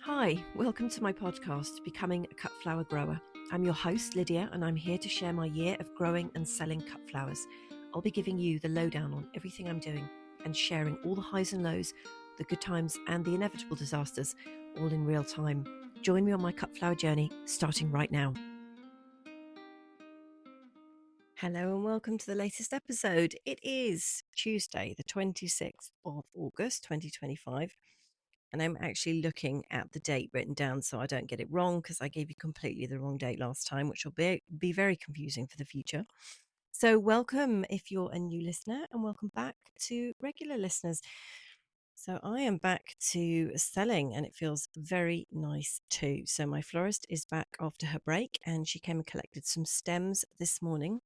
Hi, welcome to my podcast, Becoming a Cut Flower Grower. I'm your host, Lydia, and I'm here to share my year of growing and selling cut flowers. I'll be giving you the lowdown on everything I'm doing and sharing all the highs and lows, the good times and the inevitable disasters, all in real time. Join me on my cut flower journey, starting right now. Hello and welcome to the latest episode. It is Tuesday, the 26th of August, 2025. And I'm actually looking at the date written down so I don't get it wrong, because I gave you completely the wrong date last time, which will be very confusing for the future. So welcome if you're a new listener, and welcome back to regular listeners. So I am back to selling, and it feels very nice too. So my florist is back after her break, and she came and collected some stems this morning,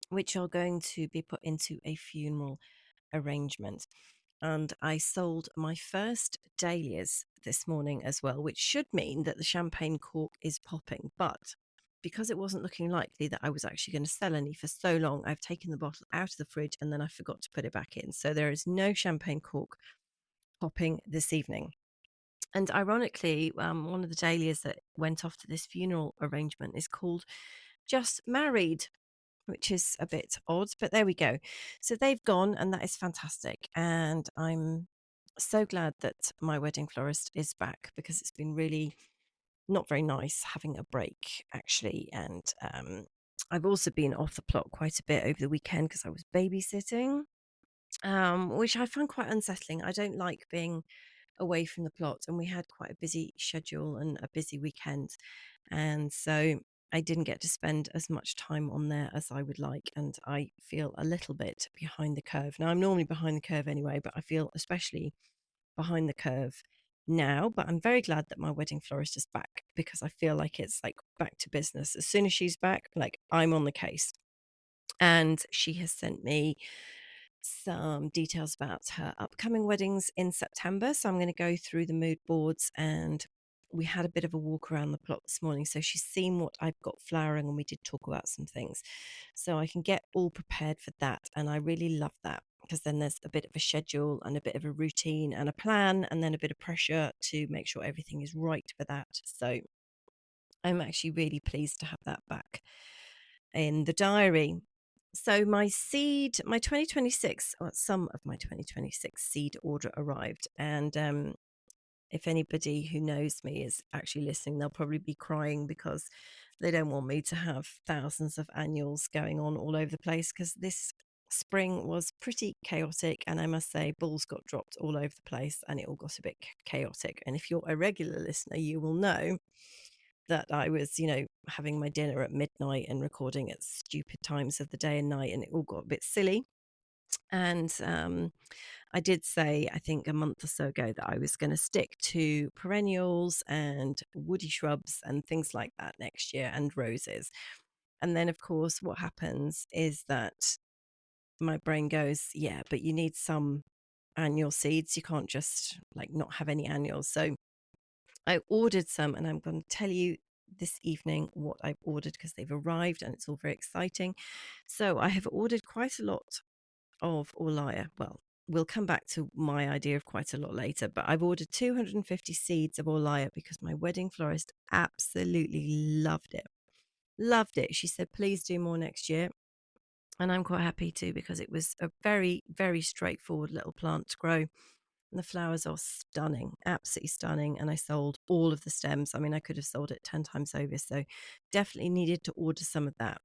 which are going to be put into a funeral arrangement. And I sold my first dahlias this morning as well, which should mean that the champagne cork is popping. But because it wasn't looking likely that I was actually going to sell any for so long, I've taken the bottle out of the fridge and then I forgot to put it back in. So there is no champagne cork popping this evening. And ironically, one of the dahlias that went off to this funeral arrangement is called Just Married, which is a bit odd, but there we go. So they've gone, and that is fantastic. And I'm so glad that my wedding florist is back, because it's been really not very nice having a break, actually. And I've also been off the plot quite a bit over the weekend because I was babysitting, which I found quite unsettling. I don't like being away from the plot, and we had quite a busy schedule and a busy weekend, and so I didn't get to spend as much time on there as I would like, and I feel a little bit behind the curve. Now, I'm normally behind the curve anyway, but I feel especially behind the curve now. But I'm very glad that my wedding florist is back, because I feel like it's like back to business. As soon as she's back, like, I'm on the case. And she has sent me some details about her upcoming weddings in September. So I'm going to go through the mood boards, and we had a bit of a walk around the plot this morning. So she's seen what I've got flowering, and we did talk about some things. So I can get all prepared for that. And I really love that, because then there's a bit of a schedule and a bit of a routine and a plan, and then a bit of pressure to make sure everything is right for that. So I'm actually really pleased to have that back in the diary. So my 2026, or some of my 2026 seed order arrived. And if anybody who knows me is actually listening, they'll probably be crying, because they don't want me to have thousands of annuals going on all over the place, because this spring was pretty chaotic. And I must say, balls got dropped all over the place, and it all got a bit chaotic. And if you're a regular listener, you will know that I was, having my dinner at midnight and recording at stupid times of the day and night, and it all got a bit silly. And I did say, I think a month or so ago, that I was going to stick to perennials and woody shrubs and things like that next year, and roses. And then, of course, what happens is that my brain goes, yeah, but you need some annual seeds. You can't just like not have any annuals. So I ordered some, and I'm going to tell you this evening what I've ordered, because they've arrived and it's all very exciting. So I have ordered quite a lot of Orlaya. Well, we'll come back to my idea of quite a lot later, but I've ordered 250 seeds of Orlaya because my wedding florist absolutely loved it. Loved it. She said, please do more next year. And I'm quite happy to, because it was a very, very straightforward little plant to grow. And the flowers are stunning, absolutely stunning. And I sold all of the stems. I mean, I could have sold it 10 times over. So definitely needed to order some of that.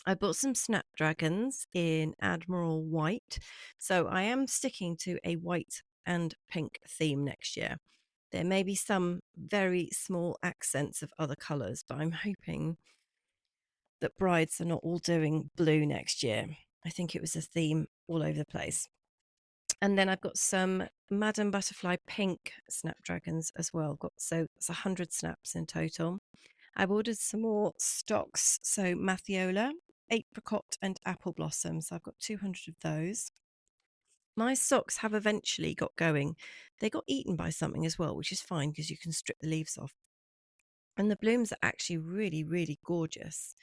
I bought some snapdragons in Admiral White. So I am sticking to a white and pink theme next year. There may be some very small accents of other colours, but I'm hoping that brides are not all doing blue next year. I think it was a theme all over the place. And then I've got some Madame Butterfly pink snapdragons as well. So it's 100 snaps in total. I've ordered some more stocks. So Mathiola, apricot, and apple blossoms. I've got 200 of those. My socks have eventually got going. They got eaten by something as well, which is fine, because you can strip the leaves off. And the blooms are actually really, really gorgeous.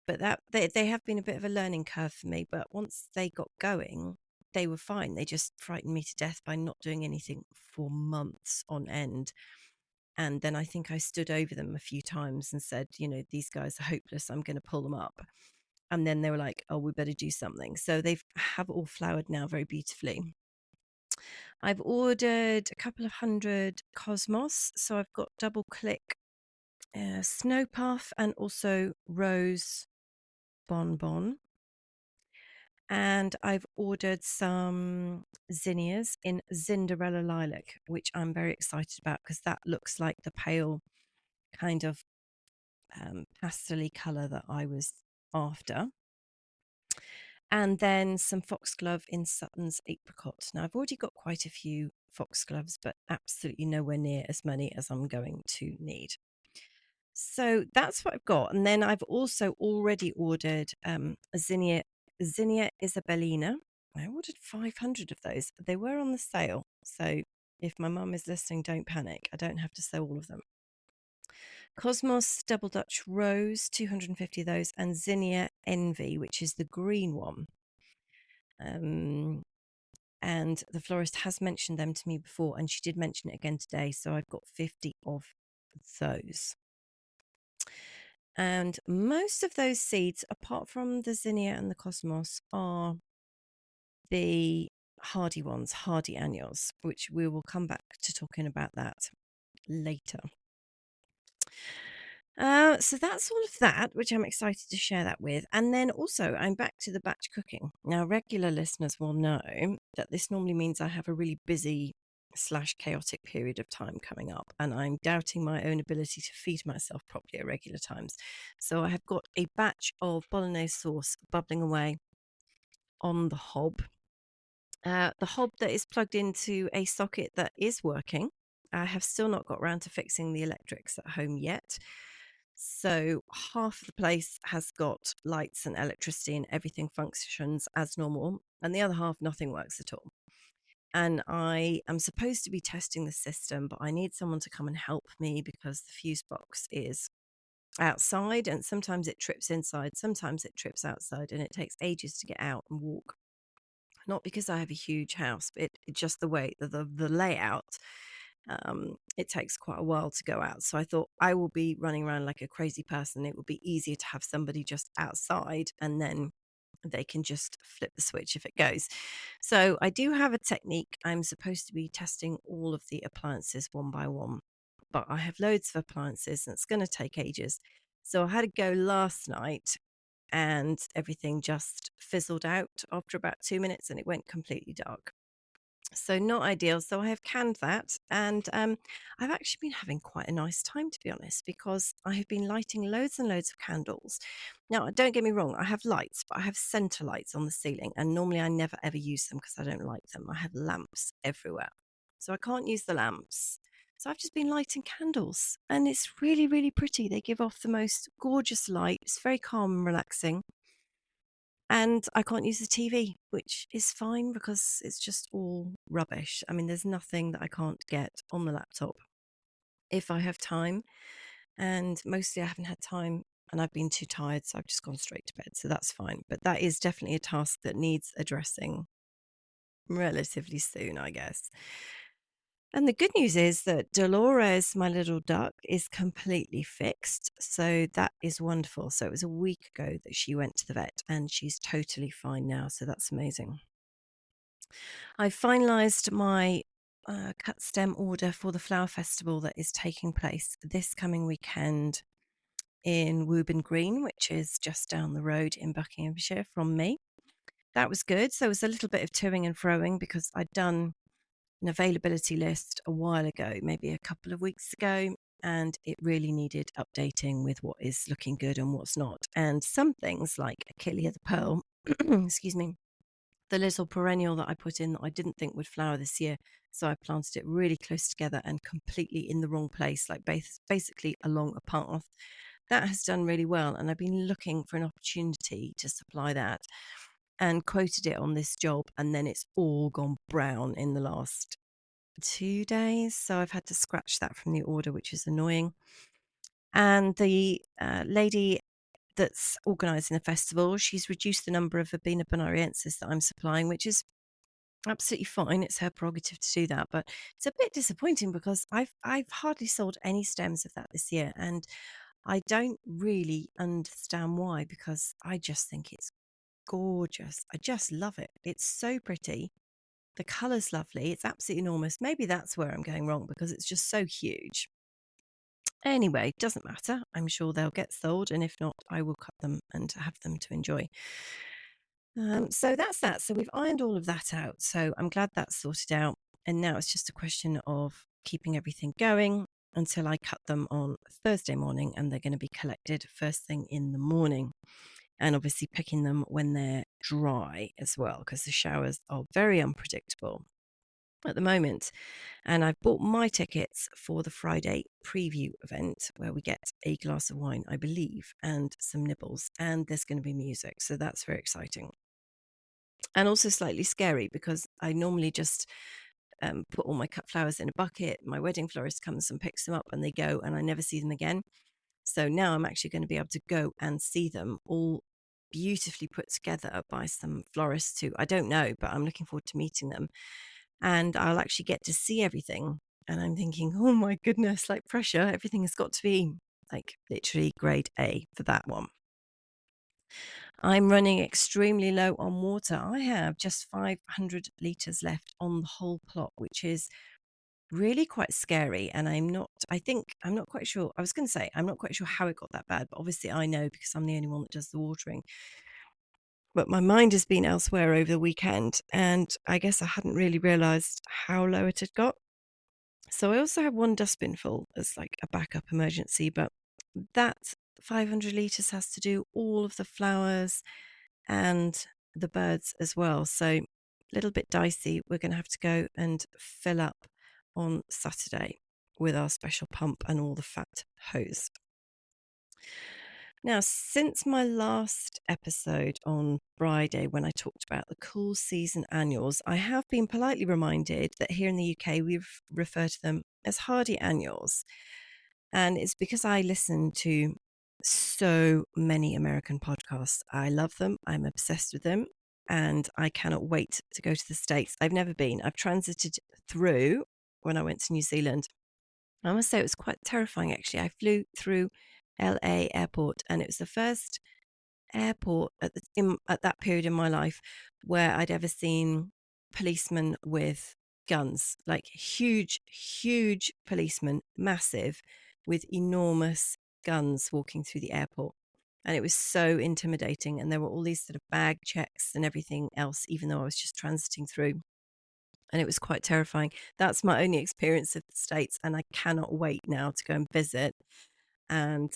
But they have been a bit of a learning curve for me. But once they got going, they were fine. They just frightened me to death by not doing anything for months on end. And then I think I stood over them a few times and said, these guys are hopeless. I'm going to pull them up. And then they were like, oh, we better do something. So they have all flowered now very beautifully. I've ordered a couple of hundred cosmos. So I've got double click snow puff and also rose bonbon. And I've ordered some zinnias in Cinderella lilac, which I'm very excited about because that looks like the pale kind of pastel-y colour that I was after. And then some foxglove in Sutton's apricot. Now, I've already got quite a few foxgloves, but absolutely nowhere near as many as I'm going to need. So that's what I've got. And then I've also already ordered a Zinnia Isabellina. I ordered 500 of those. They were on the sale. So if my mum is listening, don't panic. I don't have to sell all of them. Cosmos Double Dutch Rose, 250 of those, and Zinnia Envy, which is the green one. And the florist has mentioned them to me before, and she did mention it again today. So I've got 50 of those. And most of those seeds, apart from the Zinnia and the Cosmos, are the hardy ones, hardy annuals, which we will come back to talking about that later. So that's all of that, which I'm excited to share that with. And then also, I'm back to the batch cooking. Now, regular listeners will know that this normally means I have a really busy / chaotic period of time coming up, and I'm doubting my own ability to feed myself properly at regular times. So I have got a batch of bolognese sauce bubbling away on the hob. The hob that is plugged into a socket that is working. I have still not got around to fixing the electrics at home yet. So half of the place has got lights and electricity and everything functions as normal, and the other half, nothing works at all. And I am supposed to be testing the system, but I need someone to come and help me because the fuse box is outside, and sometimes it trips inside, sometimes it trips outside, and it takes ages to get out and walk. Not because I have a huge house, but it just the way the layout. It takes quite a while to go out. So I thought I will be running around like a crazy person. It would be easier to have somebody just outside, and then they can just flip the switch if it goes. So I do have a technique. I'm supposed to be testing all of the appliances one by one, but I have loads of appliances and it's going to take ages. So I had to go last night, and everything just fizzled out after about 2 minutes and it went completely dark. So not ideal. So I have canned that, and I've actually been having quite a nice time, to be honest, because I have been lighting loads and loads of candles. Now, don't get me wrong, I have lights, but I have center lights on the ceiling, and normally I never ever use them because I don't like them. I have lamps everywhere, so I can't use the lamps. So I've just been lighting candles, and it's really, really pretty. They give off the most gorgeous light. It's very calm and relaxing. And I can't use the TV, which is fine because it's just all rubbish. I mean, there's nothing that I can't get on the laptop if I have time. And mostly I haven't had time and I've been too tired, so I've just gone straight to bed. So that's fine. But that is definitely a task that needs addressing relatively soon, I guess. And the good news is that Dolores, my little duck, is completely fixed. So that is wonderful. So it was a week ago that she went to the vet and she's totally fine now. So that's amazing. I finalised my cut stem order for the flower festival that is taking place this coming weekend in Woburn Green, which is just down the road in Buckinghamshire from me. That was good. So it was a little bit of toing and froing because I'd done an availability list a while ago, maybe a couple of weeks ago, and it really needed updating with what is looking good and what's not. And some things like Achillea the Pearl, excuse me, the little perennial that I put in that I didn't think would flower this year. So I planted it really close together and completely in the wrong place, like basically along a path. That has done really well. And I've been looking for an opportunity to supply that and quoted it on this job. And then it's all gone brown in the last 2 days. So I've had to scratch that from the order, which is annoying. And the lady that's organising the festival, she's reduced the number of Verbena bonariensis that I'm supplying, which is absolutely fine. It's her prerogative to do that, but it's a bit disappointing because I've hardly sold any stems of that this year, and I don't really understand why, because I just think it's gorgeous. I just love it. It's so pretty. The colour's lovely. It's absolutely enormous. Maybe that's where I'm going wrong because it's just so huge. Anyway, doesn't matter. I'm sure they'll get sold, and if not, I will cut them and have them to enjoy. So that's that. So we've ironed all of that out. So I'm glad that's sorted out. And now it's just a question of keeping everything going until I cut them on Thursday morning, and they're going to be collected first thing in the morning. And obviously picking them when they're dry as well, because the showers are very unpredictable at the moment. And I've bought my tickets for the Friday preview event where we get a glass of wine, I believe, and some nibbles. And there's going to be music. So that's very exciting. And also slightly scary because I normally just put all my cut flowers in a bucket. My wedding florist comes and picks them up and they go, and I never see them again. So now I'm actually going to be able to go and see them all beautifully put together by some florists who I don't know, but I'm looking forward to meeting them. And I'll actually get to see everything. And I'm thinking, oh my goodness, like pressure, everything has got to be like literally grade A for that one. I'm running extremely low on water. I have just 500 litres left on the whole plot, which is really quite scary. And I'm not quite sure. I was going to say, I'm not quite sure how it got that bad, but obviously I know because I'm the only one that does the watering. But my mind has been elsewhere over the weekend, and I guess I hadn't really realised how low it had got. So I also have one dustbin full as like a backup emergency, but that 500 litres has to do all of the flowers and the birds as well. So a little bit dicey. We're going to have to go and fill up on Saturday with our special pump and all the fat hose. Now, since my last episode on Friday, when I talked about the cool season annuals, I have been politely reminded that here in the UK, we refer to them as hardy annuals. And it's because I listen to so many American podcasts. I love them. I'm obsessed with them. And I cannot wait to go to the States. I've never been. I've transited through when I went to New Zealand. I must say it was quite terrifying, actually. I flew through LA airport, and it was the first airport at that period in my life where I'd ever seen policemen with guns, like huge policemen, massive, with enormous guns walking through the airport. And it was so intimidating. And there were all these sort of bag checks and everything else, even though I was just transiting through. And it was quite terrifying. That's my only experience of the States, and I cannot wait now to go and visit. And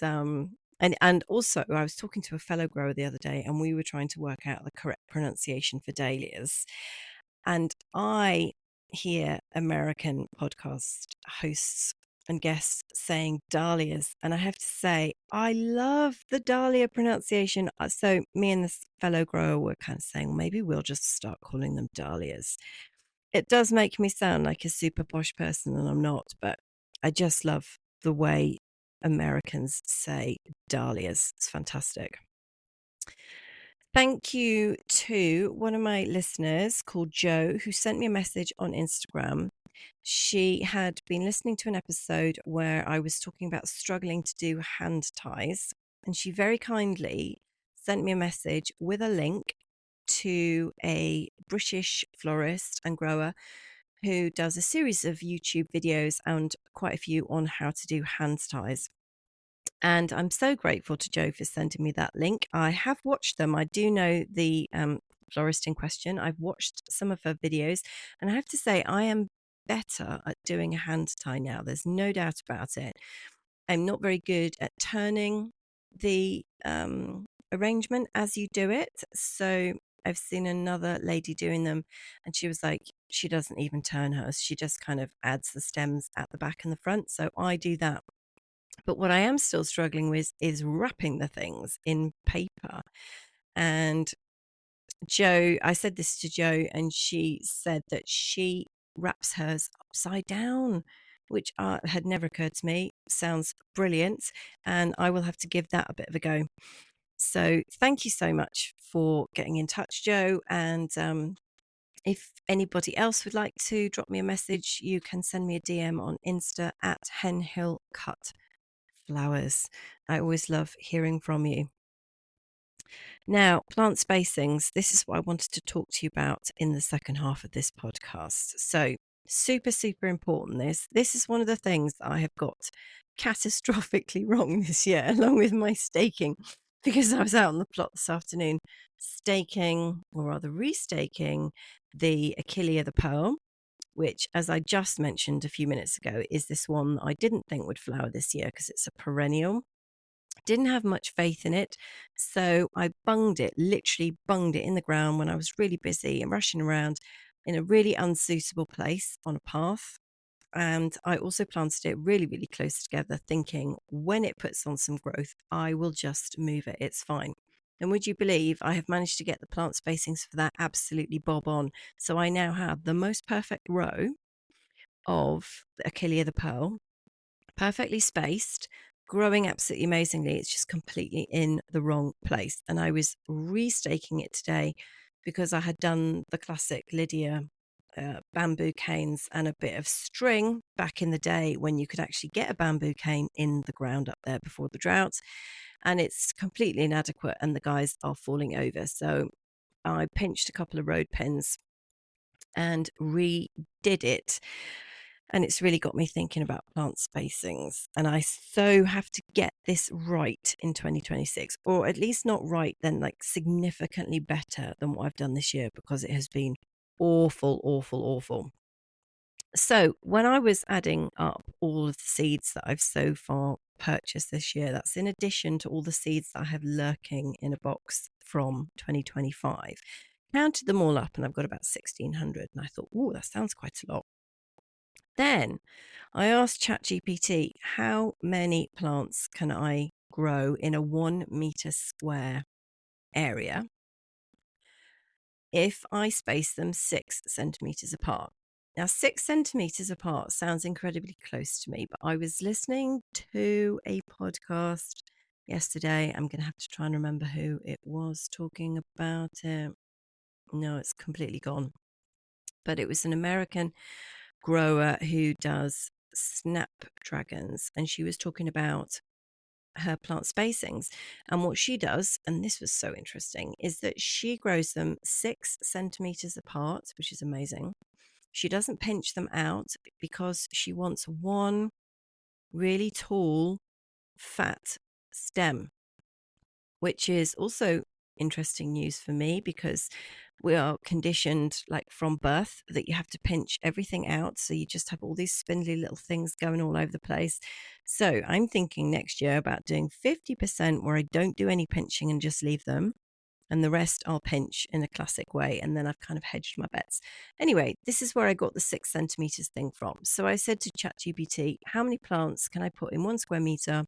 also, I was talking to a fellow grower the other day, and we were trying to work out the correct pronunciation for dahlias. And I hear American podcast hosts and guests saying dahlias, and I have to say, I love the dahlia pronunciation. So me and this fellow grower were kind of saying, well, maybe we'll just start calling them dahlias. It does make me sound like a super posh person, and I'm not, but I just love the way Americans say dahlias. It's fantastic. Thank you to one of my listeners called Jo, who sent me a message on Instagram. She had been listening to an episode where I was talking about struggling to do hand ties, and she very kindly sent me a message with a link to a British florist and grower who does a series of YouTube videos and quite a few on how to do hand ties. And I'm so grateful to Jo for sending me that link. I have watched them. I do know the florist in question. I've watched some of her videos, and I have to say, I am better at doing a hand tie now. There's no doubt about it. I'm not very good at turning the arrangement as you do it. So I've seen another lady doing them, and she was like, she doesn't even turn hers. She just kind of adds the stems at the back and the front. So I do that. But what I am still struggling with is wrapping the things in paper. And I said this to Jo, and she said that she wraps hers upside down, which had never occurred to me. Sounds brilliant. And I will have to give that a bit of a go. So thank you so much for getting in touch, Jo. And If anybody else would like to drop me a message, you can send me a DM on Insta at henhillcutflowers. I always love hearing from you. Now, plant spacings, this is what I wanted to talk to you about in the second half of this podcast. So, super, super important. This is one of the things that I have got catastrophically wrong this year, along with my staking, because I was out on the plot this afternoon staking, or rather restaking, the Achillea the Pearl, which, as I just mentioned a few minutes ago, is this one I didn't think would flower this year because it's a perennial. Didn't have much faith in it. So I literally bunged it in the ground when I was really busy and rushing around in a really unsuitable place on a path. And I also planted it really, really close together, thinking when it puts on some growth, I will just move it. It's fine. And would you believe I have managed to get the plant spacings for that absolutely bob on? So I now have the most perfect row of the Achillea the Pearl, perfectly spaced, growing absolutely amazingly. It's just completely in the wrong place. And I was restaking it today because I had done the classic Lydia bamboo canes and a bit of string back in the day when you could actually get a bamboo cane in the ground up there before the drought. And it's completely inadequate and the guys are falling over. So I pinched a couple of road pins and redid it. And it's really got me thinking about plant spacings. And I so have to get this right in 2026, or at least not right, then like significantly better than what I've done this year, because it has been awful, awful, awful. So when I was adding up all of the seeds that I've so far purchased this year, that's in addition to all the seeds that I have lurking in a box from 2025. Counted them all up and I've got about 1,600. And I thought, oh, that sounds quite a lot. Then I asked ChatGPT, how many plants can I grow in a 1 meter square area if I space them 6 centimeters apart? Now, 6 centimeters apart sounds incredibly close to me, but I was listening to a podcast yesterday. I'm going to have to try and remember who it was talking about it. No, it's completely gone. But it was an American grower who does snapdragons, and she was talking about her plant spacings. And what she does, and this was so interesting, is that she grows them 6 centimeters apart, which is amazing. She doesn't pinch them out because she wants one really tall, fat stem, which is also interesting news for me because we are conditioned like from birth that you have to pinch everything out. So you just have all these spindly little things going all over the place. So I'm thinking next year about doing 50% where I don't do any pinching and just leave them. And the rest I'll pinch in a classic way. And then I've kind of hedged my bets. Anyway, this is where I got the 6 centimeters thing from. So I said to ChatGPT, how many plants can I put in 1 square meter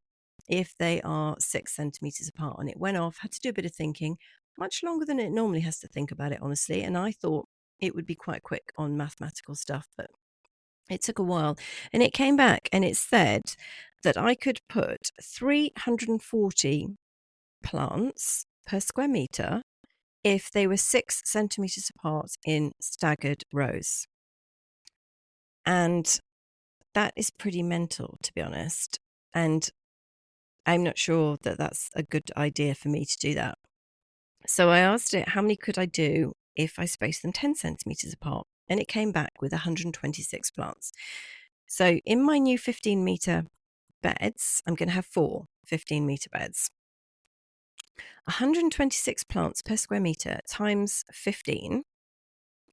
if they are 6 centimeters apart? And it went off, had to do a bit of thinking, much longer than it normally has to think about it, honestly. And I thought it would be quite quick on mathematical stuff, but it took a while. And it came back and it said that I could put 340 plants per square meter if they were 6 centimeters apart in staggered rows. And that is pretty mental, to be honest. And I'm not sure that that's a good idea for me to do that. So I asked it, how many could I do if I spaced them 10 centimeters apart? And it came back with 126 plants. So in my new 15-meter beds, I'm going to have 4 15-meter beds. 126 plants per square meter times 15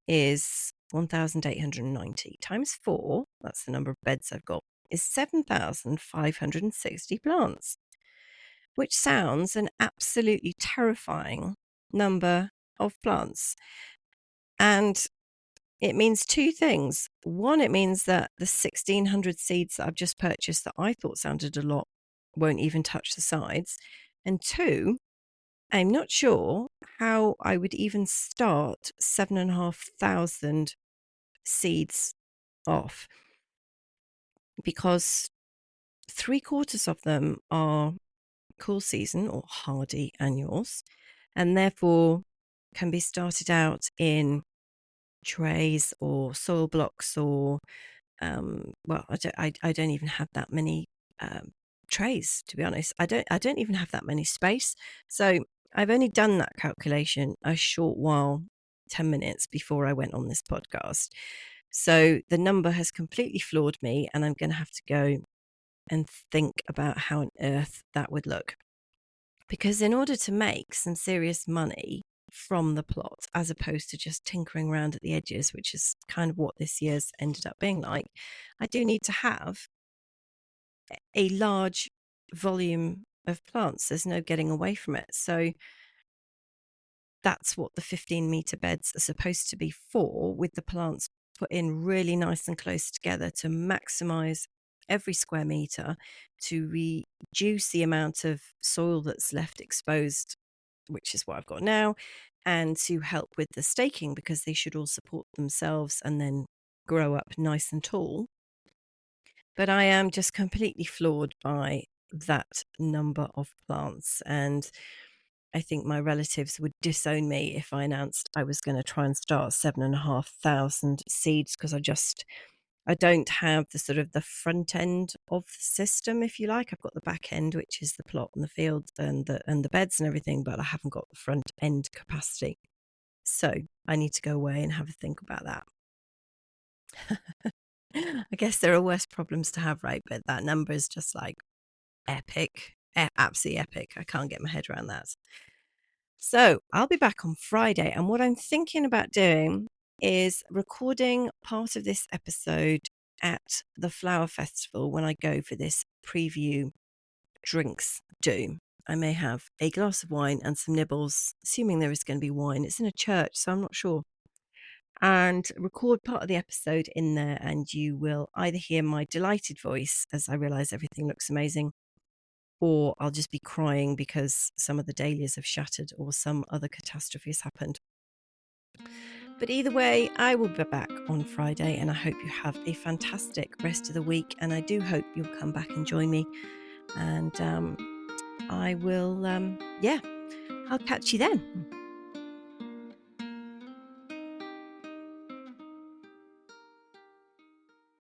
is 1,890. Times 4, that's the number of beds I've got, is 7,560 plants, which sounds an absolutely terrifying number of plants. And it means two things. One, it means that the 1,600 seeds that I've just purchased that I thought sounded a lot won't even touch the sides. And two, I'm not sure how I would even start 7,500 seeds off, because 3/4 of them are cool season or hardy annuals, and therefore can be started out in trays or soil blocks or well, I don't even have that many trays, to be honest. I don't even have that many space. So I've only done that calculation a short while, 10 minutes before I went on this podcast. So the number has completely floored me, and I'm going to have to go and think about how on earth that would look. Because in order to make some serious money from the plot, as opposed to just tinkering around at the edges, which is kind of what this year's ended up being like, I do need to have a large volume of plants. There's no getting away from it. So that's what the 15-meter beds are supposed to be for, with the plants put in really nice and close together to maximize every square meter, to reduce the amount of soil that's left exposed, which is what I've got now, and to help with the staking, because they should all support themselves and then grow up nice and tall. But I am just completely floored by that number of plants, and I think my relatives would disown me if I announced I was going to try and start 7,500 seeds, because I don't have the sort of the front end of the system, if you like. I've got the back end, which is the plot and the field and the beds and everything, but I haven't got the front end capacity. So I need to go away and have a think about that. I guess there are worse problems to have, right? But that number is just like epic, absolutely epic. I can't get my head around that. So I'll be back on Friday, and what I'm thinking about doing is recording part of this episode at the Flower Festival when I go for this preview drinks do. I may have a glass of wine and some nibbles, assuming there is going to be wine. It's in a church, so I'm not sure. And record part of the episode in there, and you will either hear my delighted voice as I realize everything looks amazing, or I'll just be crying because some of the dahlias have shattered or some other catastrophe has happened. But either way, I will be back on Friday, and I hope you have a fantastic rest of the week. And I do hope you'll come back and join me. And I will, yeah, I'll catch you then.